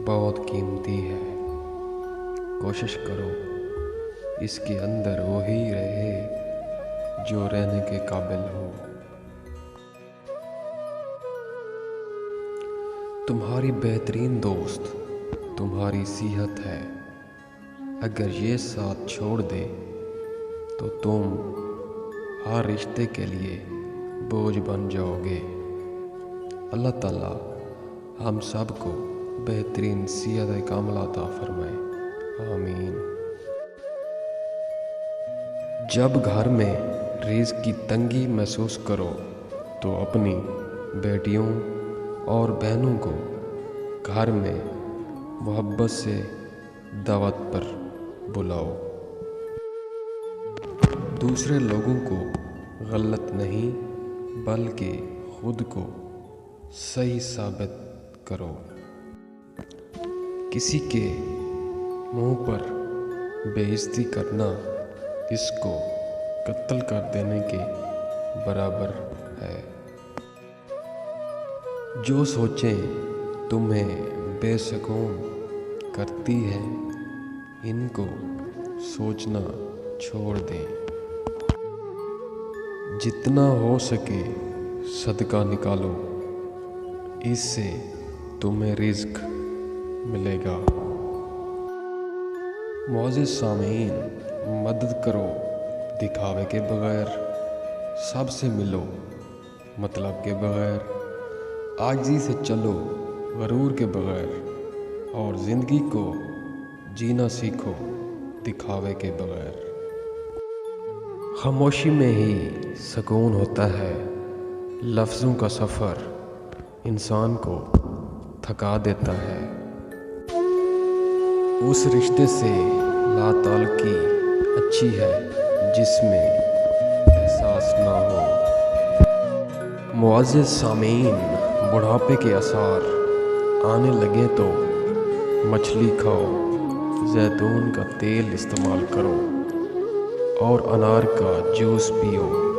بہت قیمتی ہے۔ کوشش کرو اس کے اندر وہی رہے جو رہنے کے قابل ہو۔ تمہاری بہترین دوست تمہاری صحت ہے۔ اگر یہ ساتھ چھوڑ دے تو تم ہر رشتے کے لیے بوجھ بن جاؤ گے۔ اللہ تعالیٰ ہم سب کو بہترین صحت کاملہ عطا فرمائے، آمین۔ جب گھر میں رزق کی تنگی محسوس کرو تو اپنی بیٹیوں اور بہنوں کو گھر میں محبت سے دعوت پر بلاؤ۔ دوسرے لوگوں کو غلط نہیں بلکہ خود کو صحیح ثابت کرو۔ کسی کے منہ پر بے عزتی کرنا اس کو قتل کر دینے کے برابر ہے۔ جو سوچیں تمہیں بے سکون کرتی ہیں ان کو سوچنا چھوڑ دیں۔ جتنا ہو سکے صدقہ نکالو، اس سے تمہیں رزق ملے گا۔ معزز سامعین، مدد کرو دکھاوے کے بغیر، سب سے ملو مطلب کے بغیر، عاجزی سے چلو غرور کے بغیر، اور زندگی کو جینا سیکھو دکھاوے کے بغیر۔ خاموشی میں ہی سکون ہوتا ہے۔ لفظوں کا سفر انسان کو تھکا دیتا ہے۔ اس رشتے سے لا تعلقی اچھی ہے جس میں احساس نہ ہو۔ معزز سامعین، بڑھاپے کے آثار آنے لگیں تو مچھلی کھاؤ، زیتون کا تیل استعمال کرو اور انار کا جوس پیو۔